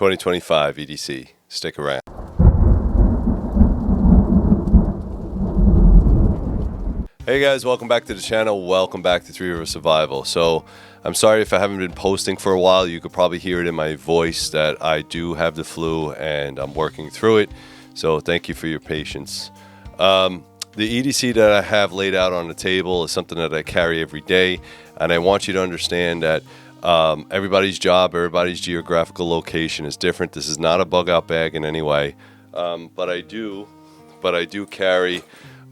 2025 EDC. Stick around. Hey guys, welcome back to the channel. Welcome back to Three River Survival. So I'm sorry if I haven't been posting for a while. You could probably hear it in my voice that I do have the flu and I'm working through it. So thank you for your patience. The EDC that I have laid out on the table is something that I carry every day, and I want you to understand that everybody's job, everybody's geographical location is different. This is not a bug out bag in any way, but I do carry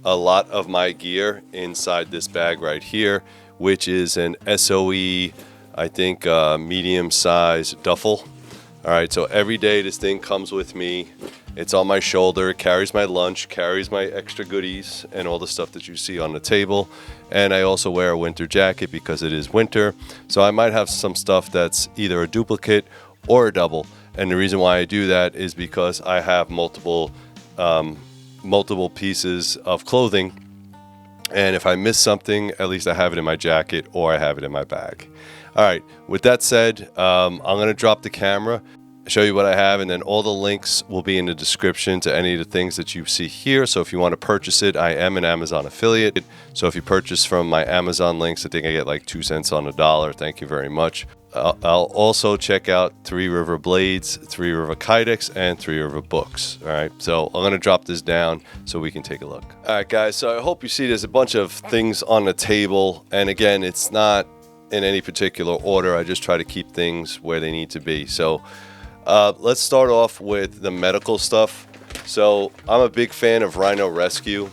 a lot of my gear inside this bag right here, which is an SOE, I think, medium size duffel. All right, so every day this thing comes with me. It's on my shoulder, it carries my lunch, carries my extra goodies and all the stuff that you see on the table. And I also wear a winter jacket because it is winter. So I might have some stuff that's either a duplicate or a double. And the reason why I do that is because I have multiple pieces of clothing. And if I miss something, at least I have it in my jacket or I have it in my bag. All right, with that said, I'm gonna drop the camera, show you what I have, and then all the links will be in the description to any of the things that you see here. So if you want to purchase it, I am an Amazon affiliate. So if you purchase from my Amazon links, I think I get like 2 cents on the dollar. Thank you very much. I'll also check out Three River Blades, Three River Kydex, and Three River Books. All right, so I'm going to drop this down so we can take a look. All right, guys, so I hope you see there's a bunch of things on the table. And again, it's not in any particular order. I just try to keep things where they need to be. So let's start off with the medical stuff. So I'm a big fan of Rhino Rescue.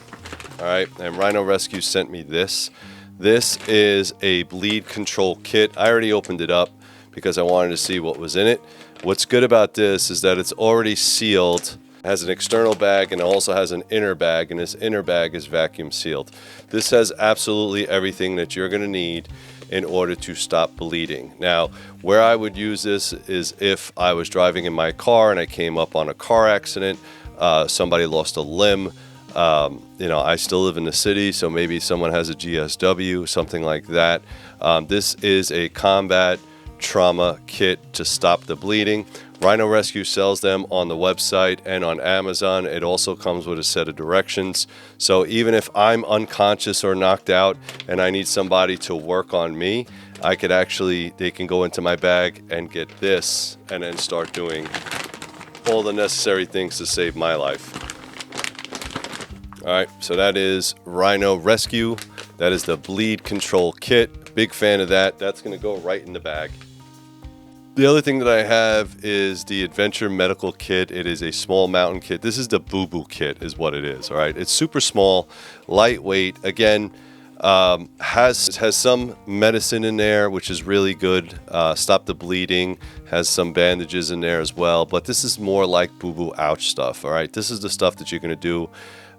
All right, and Rhino Rescue sent me this. This is a bleed control kit. I already opened it up because I wanted to see what was in it. What's good about this is that it's already sealed. It has an external bag and it also has an inner bag, and this inner bag is vacuum sealed. This has absolutely everything that you're going to need in order to stop bleeding. Now, where I would use this is if I was driving in my car and I came up on a car accident, somebody lost a limb. I still live in the city, so maybe someone has a GSW, something like that. This is a combat trauma kit to stop the bleeding. Rhino Rescue sells them on the website and on Amazon. It also comes with a set of directions. So even if I'm unconscious or knocked out and I need somebody to work on me, they can go into my bag and get this and then start doing all the necessary things to save my life. All right, so that is Rhino Rescue. That is the bleed control kit. Big fan of that. That's gonna go right in the bag. The other thing that I have is the Adventure Medical Kit. It is a small mountain kit. This is the boo-boo kit is what it is, all right? It's super small, lightweight. Again, has some medicine in there, which is really good. Stop the bleeding, has some bandages in there as well. But this is more like boo-boo ouch stuff, all right? This is the stuff that you're gonna do.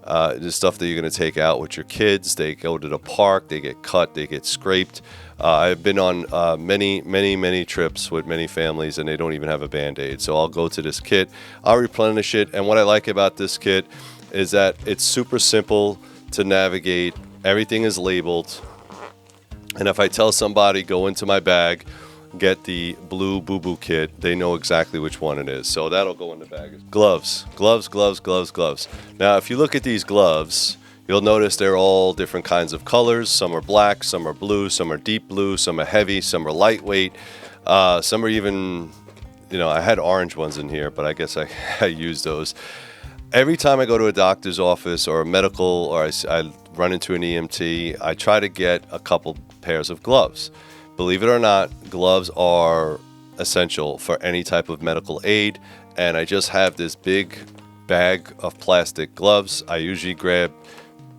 The stuff that you're going to take out with your kids. They go to the park, they get cut, they get scraped. I've been on many trips with many families and they don't even have a Band-Aid. So I'll go to this kit, I'll replenish it. And what I like about this kit is that it's super simple to navigate. Everything is labeled. And if I tell somebody, go into my bag, get the blue boo-boo kit, they know exactly which one it is. So that'll go in the bag. Gloves. Now, if you look at these gloves, you'll notice they're all different kinds of colors. Some are black, some are blue, some are deep blue, some are heavy, some are lightweight. Some are even, I had orange ones in here, but I guess I used those. Every time I go to a doctor's office or a medical, or I run into an EMT, I try to get a couple pairs of gloves. Believe it or not, gloves are essential for any type of medical aid, and I just have this big bag of plastic gloves. I usually grab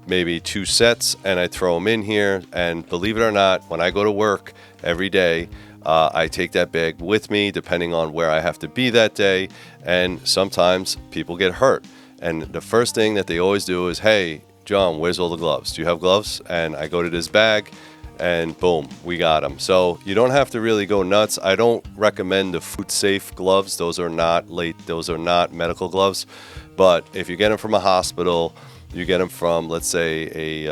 maybe 2 sets and I throw them in here, and believe it or not, when I go to work every day, I take that bag with me depending on where I have to be that day, and sometimes people get hurt. And the first thing that they always do is, hey, John, where's all the gloves? Do you have gloves? And I go to this bag, and boom, we got them. So you don't have to really go nuts. I don't recommend the food safe gloves. Those are not medical gloves. But if you get them from a hospital, you get them from, let's say,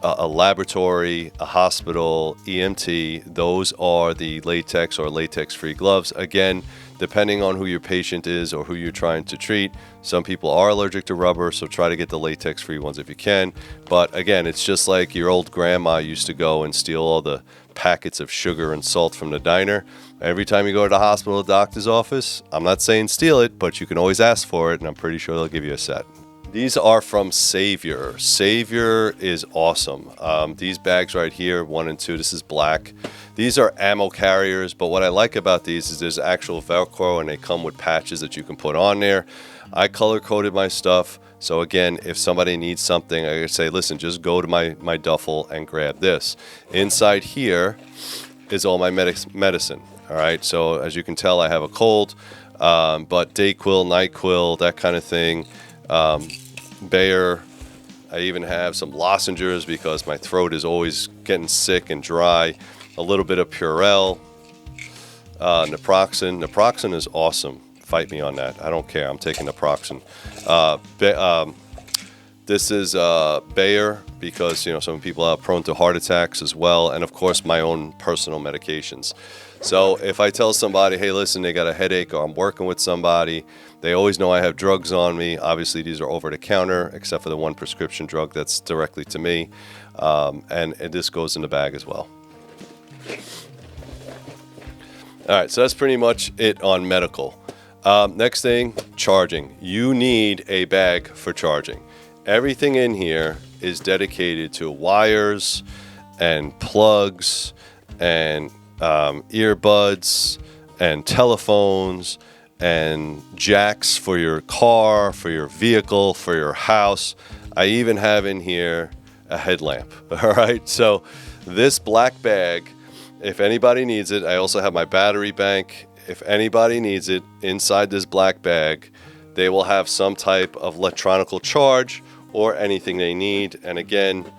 a laboratory, a hospital, EMT, those are the latex or latex-free gloves. Again, depending on who your patient is or who you're trying to treat. Some people are allergic to rubber, so try to get the latex-free ones if you can. But again, it's just like your old grandma used to go and steal all the packets of sugar and salt from the diner. Every time you go to the hospital or doctor's office, I'm not saying steal it, but you can always ask for it, and I'm pretty sure they'll give you a set. These are from Savior. Savior is awesome. These bags right here, 1 and 2, this is black. These are ammo carriers, but what I like about these is there's actual Velcro and they come with patches that you can put on there. I color coded my stuff. So again, if somebody needs something, I could say, listen, just go to my duffel and grab this. Inside here is all my medicine. All right, so as you can tell, I have a cold, but Dayquil, NyQuil, that kind of thing. Bayer. I even have some lozenges because my throat is always getting sick and dry. A little bit of Purell. Naproxen. Naproxen is awesome. Fight me on that. I don't care. I'm taking Naproxen. This is Bayer because some people are prone to heart attacks as well, and of course my own personal medications. So if I tell somebody, hey, listen, they got a headache, or I'm working with somebody, they always know I have drugs on me. Obviously, these are over the counter, except for the one prescription drug that's directly to me, and this goes in the bag as well. All right, so that's pretty much it on medical. Next thing, charging. You need a bag for charging. Everything in here is dedicated to wires and plugs and earbuds and telephones and jacks for your car, for your vehicle, for your house. I even have in here a headlamp. All right, so this black bag, if anybody needs it, I also have my battery bank. If anybody needs it, inside this black bag, they will have some type of electronical charge or anything they need. And again,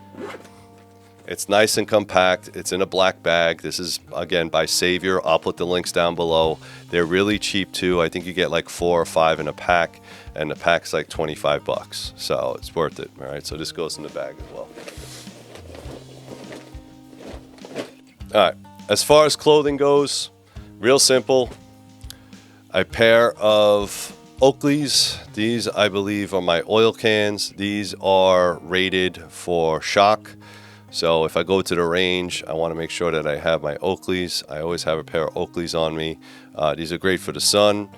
it's nice and compact. It's in a black bag. This is, again, by Savior. I'll put the links down below. They're really cheap, too. I think you get like 4 or 5 in a pack, and the pack's like $25. So it's worth it, all right? So this goes in the bag as well. All right. As far as clothing goes, real simple. A pair of Oakleys. These, I believe, are my oil cans. These are rated for shock. So if I go to the range, I want to make sure that I have my Oakleys. I always have a pair of Oakleys on me. These are great for the sun,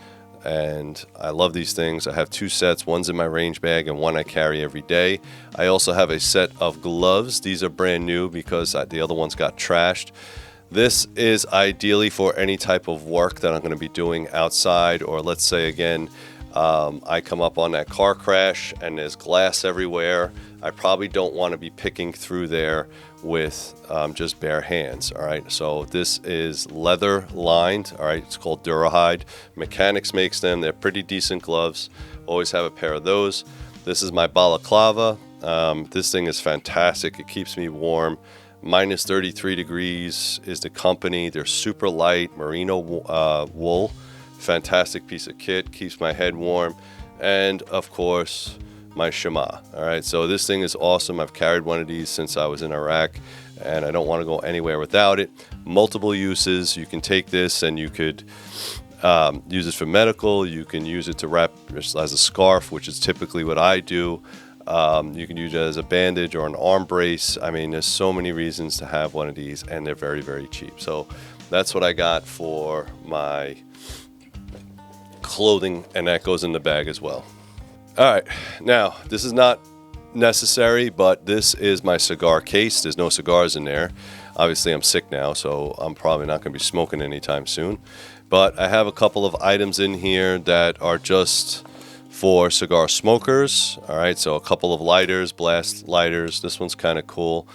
and I love these things. I have 2 sets. One's in my range bag and one I carry every day. I also have a set of gloves. These are brand new because the other ones got trashed. This is ideally for any type of work that I'm going to be doing outside, or let's say again, I come up on that car crash and there's glass everywhere. I probably don't want to be picking through there with just bare hands. All right, so this is leather lined. All right, it's called Durahide. Mechanics makes them. They're pretty decent gloves. Always have a pair of those. This is my balaclava. This thing is fantastic. It keeps me warm. Minus 33 degrees is the company. They're super light, merino wool. Fantastic piece of kit, keeps my head warm. And of course, my Shema. All right, so this thing is awesome. I've carried one of these since I was in Iraq, and I don't want to go anywhere without it. Multiple uses. You can take this and you could use it for medical. You can use it to wrap as a scarf, which is typically what I do. You can use it as a bandage or an arm brace. I mean, there's so many reasons to have one of these, and they're very, very cheap. So that's what I got for my clothing, and that goes in the bag as well. All right, now this is not necessary, but this is my cigar case. There's no cigars in there. Obviously, I'm sick now, so I'm probably not going to be smoking anytime soon. But I have a couple of items in here that are just for cigar smokers. All right, so a couple of lighters, blast lighters. This one's kind of cool.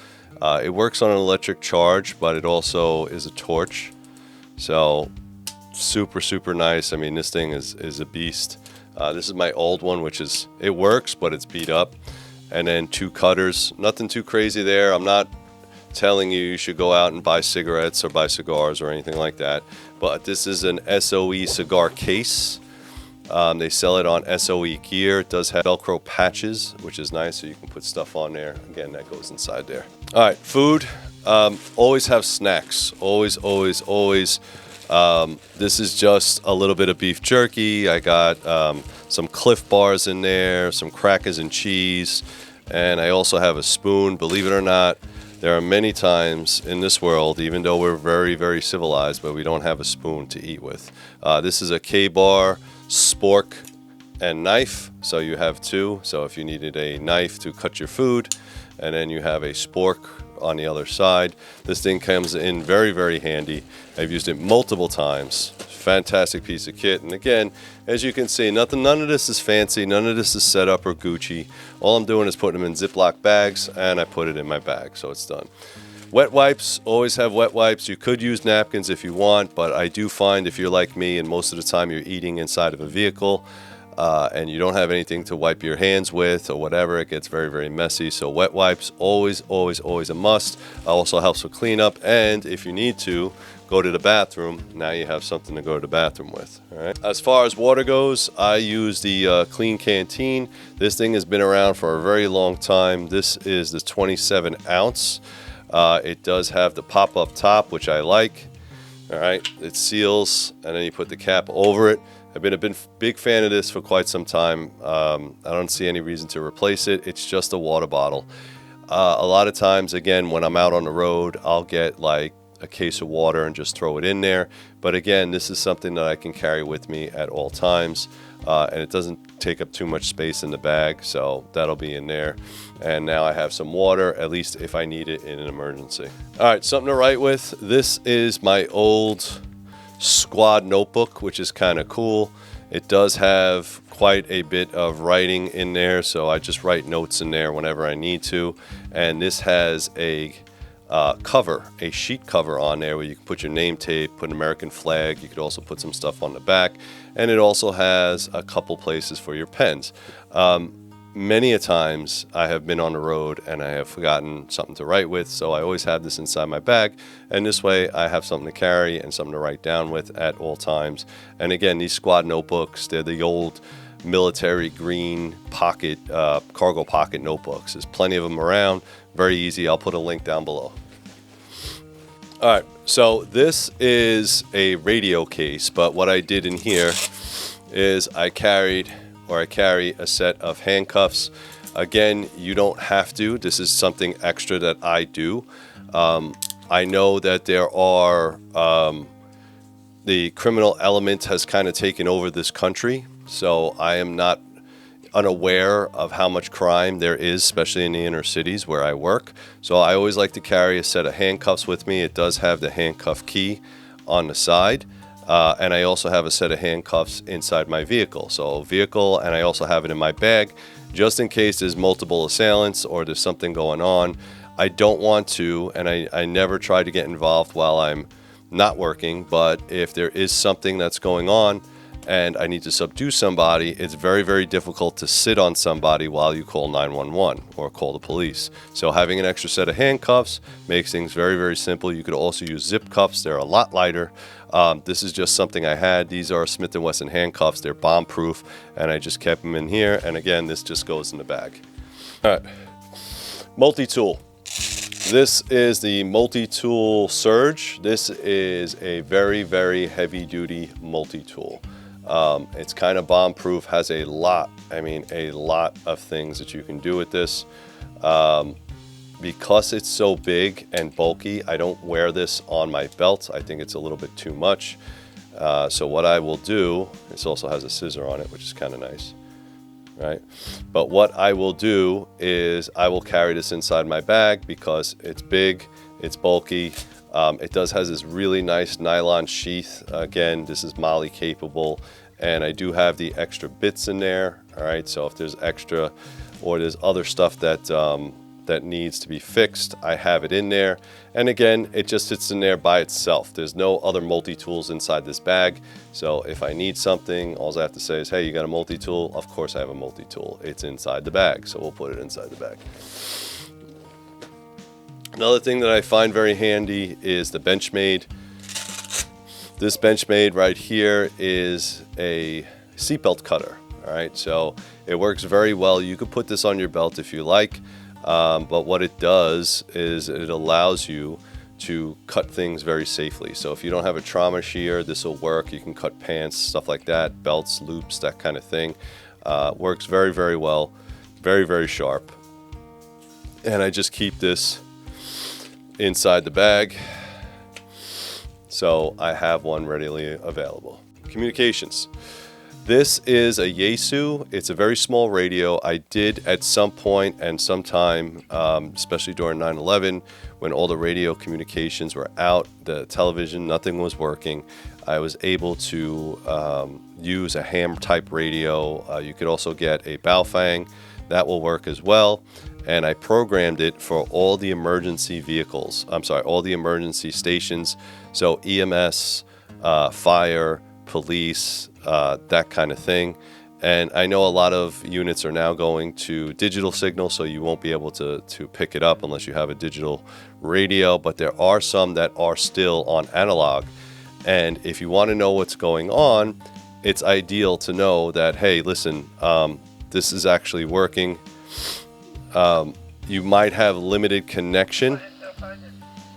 It works on an electric charge, but it also is a torch. So super, super nice. I mean, this thing is a beast. This is my old one, which is, it works, but it's beat up. And then 2 cutters. Nothing too crazy there. I'm not telling you should go out and buy cigarettes or buy cigars or anything like that. But this is an SOE cigar case. They sell it on SOE gear. It does have Velcro patches, which is nice, so you can put stuff on there. Again, that goes inside there. All right, food. Always have snacks. Always, always, always. This is just a little bit of beef jerky. I got some Cliff Bars in there, some crackers and cheese, and I also have a spoon. Believe it or not, there are many times in this world, even though we're very, very civilized, but we don't have a spoon to eat with. This is a K-Bar, spork, and knife, so you have two. So if you needed a knife to cut your food, and then you have a spork on the other side. This thing comes in very, very handy. I've used it multiple times. Fantastic piece of kit. And again, as you can see, none of this is fancy. None of this is set up or Gucci. All I'm doing is putting them in Ziploc bags, and I put it in my bag, so it's done. Wet wipes, always have wet wipes. You could use napkins if you want, but I do find if you're like me and most of the time you're eating inside of a vehicle, and you don't have anything to wipe your hands with or whatever, it gets very, very messy. So wet wipes, always, always, always a must. Also helps with cleanup, and if you need to go to the bathroom, now you have something to go to the bathroom with. All right. As far as water goes, I use the Clean Canteen. This thing has been around for a very long time. This is the 27 ounce. It does have the pop-up top, which I like. All right, it seals, and then you put the cap over it. I've been a big fan of this for quite some time. I don't see any reason to replace it. It's just a water bottle. A lot of times, again, when I'm out on the road, I'll get like a case of water and just throw it in there. But again, this is something that I can carry with me at all times. And it doesn't take up too much space in the bag, so that'll be in there. And now I have some water, at least if I need it in an emergency. All right, something to write with. This is my old squad notebook, which is kind of cool. It does have quite a bit of writing in there, so I just write notes in there whenever I need to. And this has a cover, a sheet cover on there where you can put your name tape, put an American flag. You could also put some stuff on the back, and it also has a couple places for your pens. Many a times I have been on the road and I have forgotten something to write with, so I always have this inside my bag, and this way I have something to carry and something to write down with at all times. And again, these squad notebooks, they're the old military green pocket, cargo pocket notebooks. There's plenty of them around, very easy. I'll put a link down below. All right, so this is a radio case, but what I did in here is I carry a set of handcuffs. Again, you don't have to. This is something extra that I do. I know that there are, the criminal element has kind of taken over this country, so I am not unaware of how much crime there is, especially in the inner cities where I work. So I always like to carry a set of handcuffs with me. It does have the handcuff key on the side. And I also have a set of handcuffs inside my vehicle. And I also have it in my bag, just in case there's multiple assailants or there's something going on. I don't want to, and I never try to get involved while I'm not working, but if there is something that's going on and I need to subdue somebody, it's very, very difficult to sit on somebody while you call 911 or call the police. So having an extra set of handcuffs makes things very, very simple. You could also use zip cuffs. They're a lot lighter. This is just something I had. These are Smith & Wesson handcuffs. They're bomb-proof, and I just kept them in here. And again, this just goes in the bag. All right, multi-tool. This is the multi-tool Surge. This is a very, very heavy-duty multi-tool. It's kind of bomb-proof, has a lot of things that you can do with this. Because it's so big and bulky, I don't wear this on my belt. I think it's a little bit too much. So what I will do, this also has a scissor on it, which is kind of nice, right? But what I will do is I will carry this inside my bag because it's big, it's bulky. It does has this really nice nylon sheath. Again, this is MOLLE capable, and I do have the extra bits in there. All right, so if there's extra or there's other stuff that needs to be fixed, I have it in there. And again, it just sits in there by itself. There's no other multi-tools inside this bag. So if I need something, all I have to say is, hey, you got a multi-tool? Of course I have a multi-tool. It's inside the bag, so we'll put it inside the bag. Another thing that I find very handy is the Benchmade. This Benchmade right here is a seatbelt cutter. All right, so it works very well. You could put this on your belt if you like, but what it does is it allows you to cut things very safely. So if you don't have a trauma shear, this will work. You can cut pants, stuff like that, belts, loops, that kind of thing. Works very, very well. Very, very sharp. And I just keep this inside the bag, so I have one readily available. Communications. This is a Yaesu. It's a very small radio. I did at some point and sometime, especially during 9/11, when all the radio communications were out, the television, nothing was working, I was able to use a ham type radio. You could also get a Baofeng. That will work as well. And I programmed it for all the emergency vehicles. All the emergency stations. So EMS, fire, police, that kind of thing. And I know a lot of units are now going to digital signal, so you won't be able to pick it up unless you have a digital radio. But there are some that are still on analog. And if you want to know what's going on, it's ideal to know that, hey, listen, this is actually working. You might have limited connection,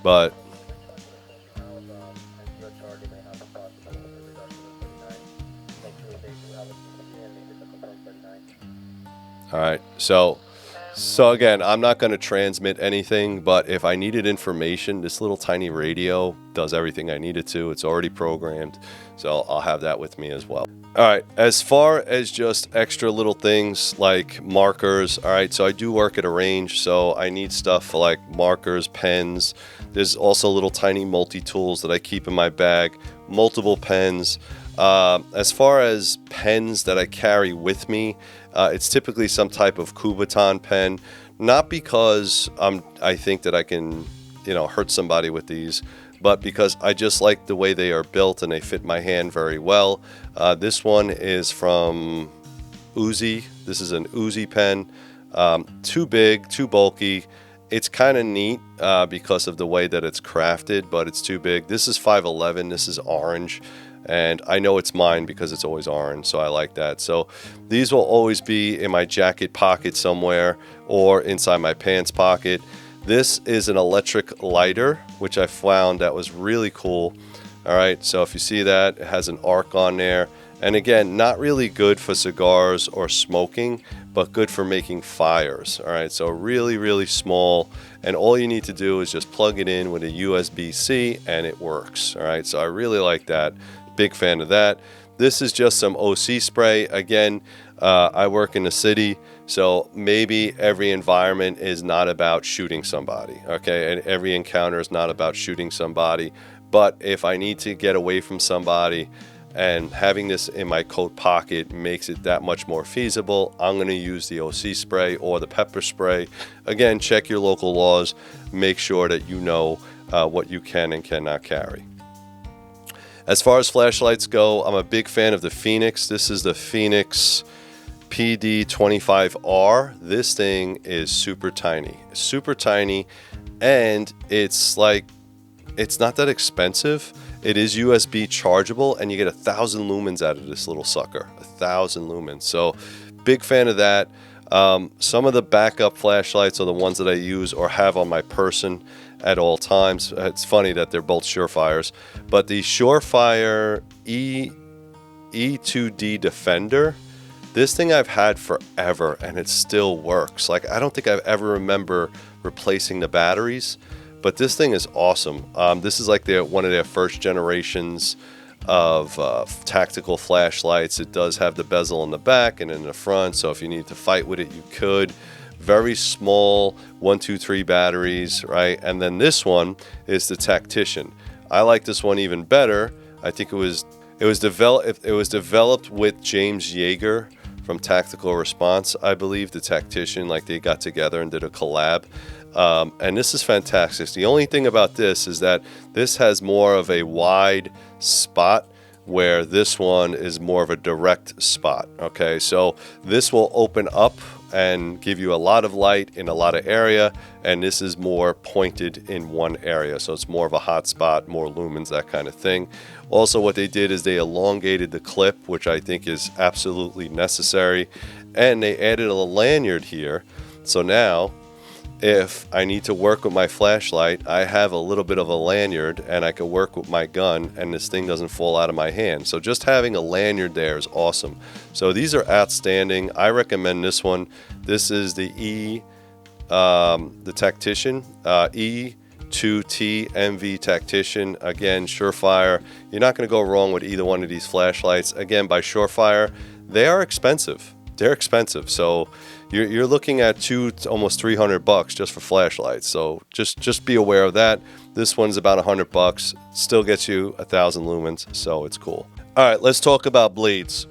but all right. So again, I'm not going to transmit anything, but if I needed information, this little tiny radio does everything I need it to. It's already programmed, so I'll have that with me as well. All right, as far as just extra little things like markers, all right, so I do work at a range, so I need stuff for like markers, pens. There's also little tiny multi-tools that I keep in my bag, multiple pens. As far as pens that I carry with me, it's typically some type of Kubotan pen, not because I think that I can, hurt somebody with these, but because I just like the way they are built and they fit my hand very well. This one is from Uzi. This is an Uzi pen. Too big, too bulky. It's kind of neat because of the way that it's crafted, but it's too big. This is 511. This is orange. And I know it's mine because it's always orange, so I like that. So these will always be in my jacket pocket somewhere or inside my pants pocket. This is an electric lighter, which I found that was really cool. All right, so if you see that, it has an arc on there. And again, not really good for cigars or smoking, but good for making fires. All right, so really, really small. And all you need to do is just plug it in with a USB-C and it works. All right, so I really like that. Big fan of that. This is just some OC spray. Again, I work in the city, so maybe every environment is not about shooting somebody, okay? And every encounter is not about shooting somebody. But if I need to get away from somebody and having this in my coat pocket makes it that much more feasible, I'm going to use the OC spray or the pepper spray. Again, check your local laws. Make sure that you know what you can and cannot carry. As far as flashlights go, I'm a big fan of the Phoenix. This is the Phoenix PD25R. This thing is super tiny, and it's not that expensive. It is USB chargeable, and you get 1,000 lumens out of this little sucker. 1,000 lumens. So, big fan of that. Some of the backup flashlights are the ones that I use or have on my person at all times. It's funny that they're both Surefires, but the Surefire E2D Defender, this thing I've had forever and it still works. Like, I don't think I've ever remember replacing the batteries, but this thing is awesome. This is like one of their first generations of tactical flashlights. It does have the bezel in the back and in the front, so if you need to fight with it, you could. Very small 1, 2, 3 batteries, right? And then this one is the Tactician. I like this one even better. I think it was developed with James Yeager from Tactical Response, I believe, the Tactician. Like, they got together and did a collab. And this is fantastic. The only thing about this is that this has more of a wide spot, where this one is more of a direct spot. Okay, so this will open up and give you a lot of light in a lot of area, and this is more pointed in one area, so it's more of a hot spot, more lumens, that kind of thing. Also, what they did is they elongated the clip, which I think is absolutely necessary, and they added a lanyard here. So now if I need to work with my flashlight, I have a little bit of a lanyard and I can work with my gun and this thing doesn't fall out of my hand. So just having a lanyard there is awesome. So these are outstanding. I recommend this one. This is the the Tactician, E2T MV Tactician. Again, Surefire. You're not going to go wrong with either one of these flashlights. Again, by Surefire, they are expensive. They're expensive. So you're looking at almost $300 just for flashlights. So just be aware of that. This one's about $100. Still gets you 1,000 lumens, so it's cool. All right, let's talk about blades.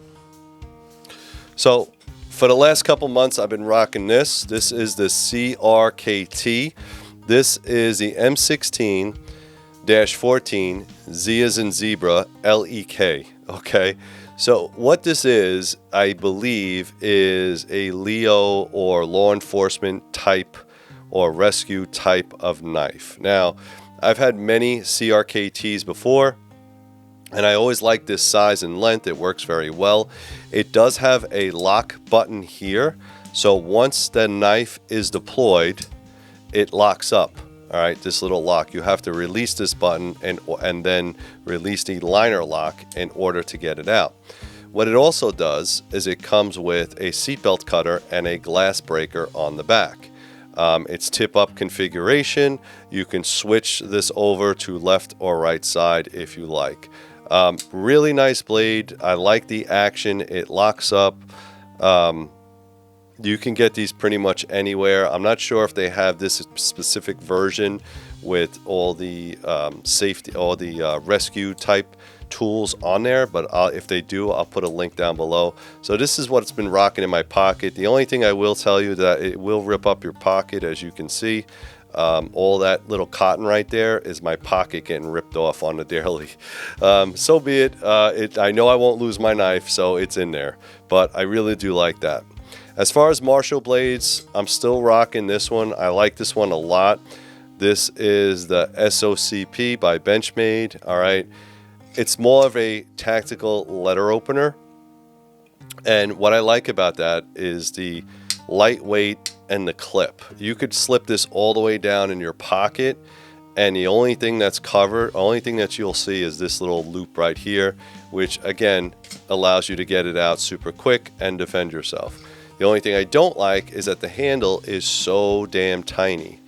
So for the last couple months, I've been rocking this. This is the CRKT. This is the M16-14 Z as in zebra LEK. Okay. So what this is, I believe, is a Leo or law enforcement type or rescue type of knife. Now, I've had many CRKTs before, and I always like this size and length. It works very well. It does have a lock button here. So once the knife is deployed, it locks up. All right, this little lock. You have to release this button and then release the liner lock in order to get it out. What it also does is it comes with a seatbelt cutter and a glass breaker on the back. It's tip-up configuration. You can switch this over to left or right side if you like. Really nice blade. I like the action. It locks up. You can get these pretty much anywhere. I'm not sure if they have this specific version with all the safety, all the rescue type tools on there, but if they do, I'll put a link down below. So this is what's been rocking in my pocket. The only thing I will tell you that it will rip up your pocket, as you can see. All that little cotton right there is my pocket getting ripped off on the daily. So be it. I know I won't lose my knife, so it's in there, but I really do like that. As far as Marshall blades, I'm still rocking this one. I like this one a lot. This is the SOCP by Benchmade. All right. It's more of a tactical letter opener. And what I like about that is the lightweight and the clip. You could slip this all the way down in your pocket, and the only thing that's covered, only thing that you'll see is this little loop right here, which again allows you to get it out super quick and defend yourself. The only thing I don't like is that the handle is so damn tiny.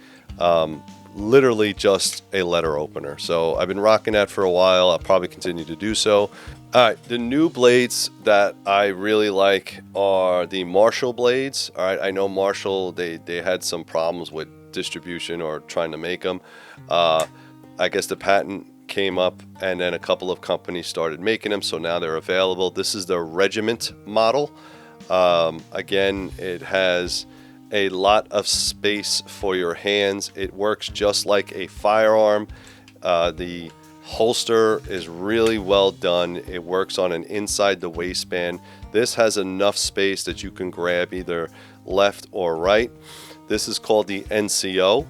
Literally just a letter opener. So I've been rocking that for a while. I'll probably continue to do so. All right, the new blades that I really like are the Marshall blades. All right, I know Marshall, they had some problems with distribution or trying to make them. I guess the patent came up and then a couple of companies started making them, so now they're available. This is the Regiment model. Again, it has a lot of space for your hands. It works just like a firearm. The holster is really well done. It works on an inside the waistband. This has enough space that you can grab either left or right. This is called the NCO,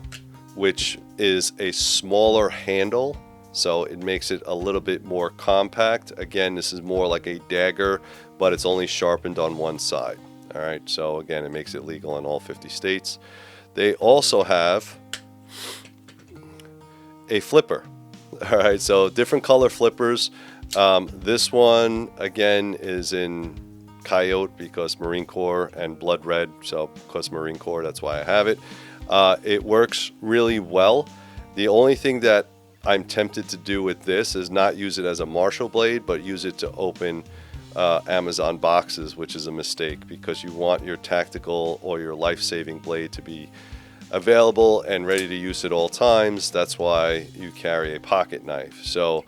which is a smaller handle, so it makes it a little bit more compact. Again, this is more like a dagger, but it's only sharpened on one side. All right, so again, it makes it legal in all 50 states. They also have a flipper. All right, so different color flippers. This one, again, is in Coyote because Marine Corps, and Blood Red, so because Marine Corps, that's why I have it. It works really well. The only thing that I'm tempted to do with this is not use it as a Marshall blade, but use it to open Amazon boxes, which is a mistake because you want your tactical or your life-saving blade to be available and ready to use at all times. That's why you carry a pocket knife. So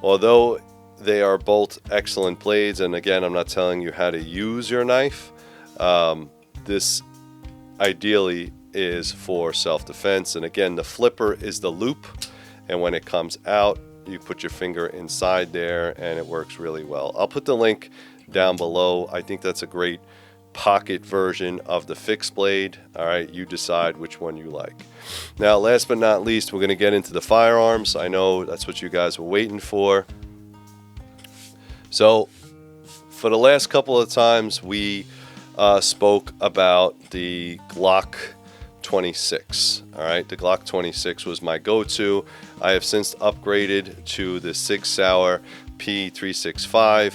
although they are both excellent blades, and again, I'm not telling you how to use your knife, this ideally is for self-defense. And again, the flipper is the loop, and when it comes out, you put your finger inside there and it works really well. I'll put the link down below. I think that's a great pocket version of the fixed blade. All right, you decide which one you like. Now, last but not least, we're going to get into the firearms. I know that's what you guys were waiting for. So for the last couple of times we spoke about the Glock 26. All right, the Glock 26 was my go-to. I have since upgraded to the Sig Sauer P365.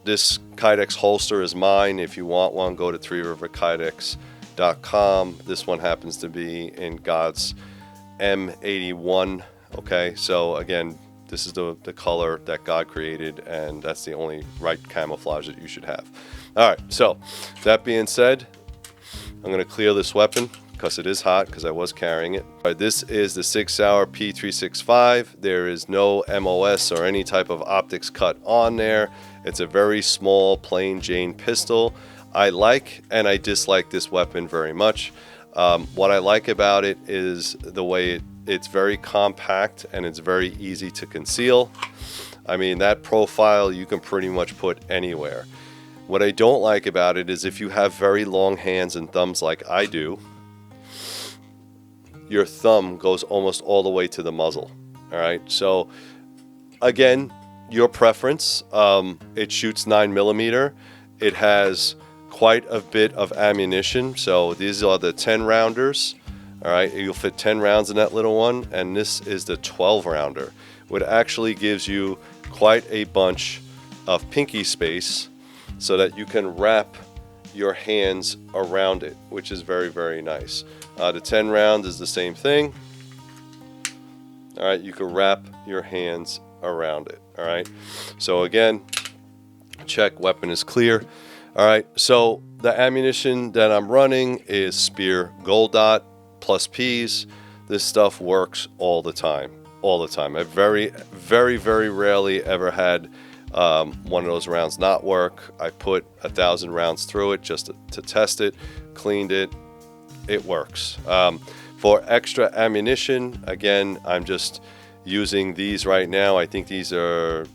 This Kydex holster is mine. If you want one, go to threeriverkydex.com. This one happens to be in God's M81. Okay, so again, this is the color that God created, and that's the only right camouflage that you should have. All right, so that being said, I'm going to clear this weapon because it is hot, because I was carrying it. All right, this is the Sig Sauer P365. There is no MOS or any type of optics cut on there. It's a very small, plain Jane pistol. I like and I dislike this weapon very much. What I like about it is the way it's very compact and it's very easy to conceal. I mean, that profile you can pretty much put anywhere. What I don't like about it is if you have very long hands and thumbs like I do, your thumb goes almost all the way to the muzzle. All right, so again, your preference. It shoots 9mm. It has quite a bit of ammunition. So these are the 10 rounders. All right, you'll fit 10 rounds in that little one, and this is the 12 rounder, which actually gives you quite a bunch of pinky space so that you can wrap your hands around it, which is very, very nice. The 10 rounds is the same thing. All right, you can wrap your hands around it. All right, so again, check weapon is clear. All right, so the ammunition that I'm running is Spear Gold Dot plus Ps. This stuff works all the time, all the time. I've very, very, very rarely ever had one of those rounds not work. I put 1,000 rounds through it just to test it, cleaned it. It works. For extra ammunition, again, I'm just using these right now. I think these are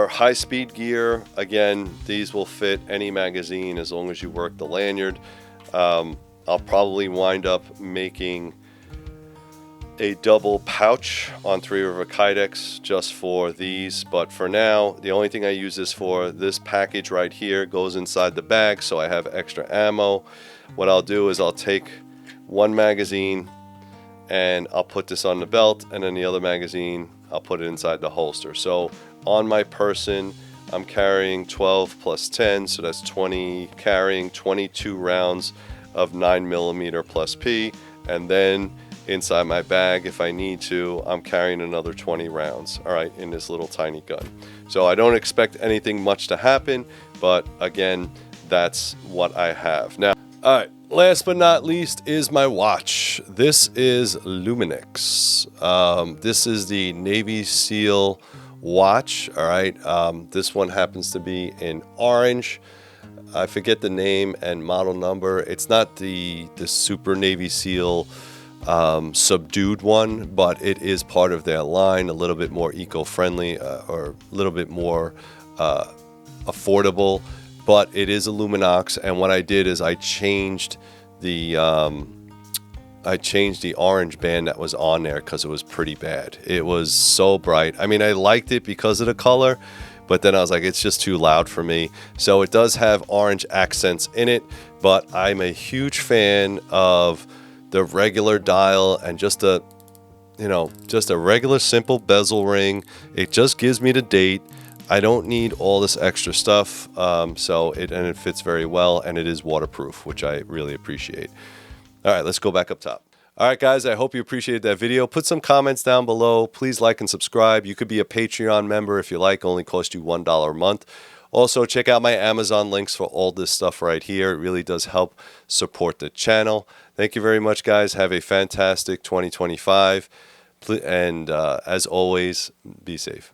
high-speed gear. Again, these will fit any magazine as long as you work the lanyard. I'll probably wind up making a double pouch on Three River Kydex just for these, but for now the only thing I use this for, this package right here goes inside the bag, so I have extra ammo. What I'll do is I'll take one magazine and I'll put this on the belt, and then the other magazine I'll put it inside the holster. So on my person I'm carrying 12 plus 10, so that's 20, carrying 22 rounds of 9mm plus P, and then inside my bag, if I need to, I'm carrying another 20 rounds, all right, in this little tiny gun. So I don't expect anything much to happen, but again, that's what I have. Now, all right, last but not least is my watch. This is Luminix. This is the Navy SEAL watch, all right. This one happens to be in orange. I forget the name and model number. It's not the Super Navy SEAL subdued one, but it is part of their line, a little bit more eco-friendly or a little bit more affordable, but it is a Luminox. And what I did is I changed the orange band that was on there because it was pretty bad. It was so bright. I mean, I liked it because of the color, but then I was like, it's just too loud for me. So it does have orange accents in it, but I'm a huge fan of the regular dial and just a regular simple bezel ring. It just gives me the date. I don't need all this extra stuff. So it fits very well, and it is waterproof, which I really appreciate. All right, let's go back up top. All right, guys, I hope you appreciated that video. Put some comments down below. Please like and subscribe. You could be a Patreon member if you like. Only cost you $1 a month. Also, check out my Amazon links for all this stuff right here. It really does help support the channel. Thank you very much, guys. Have a fantastic 2025. And as always, be safe.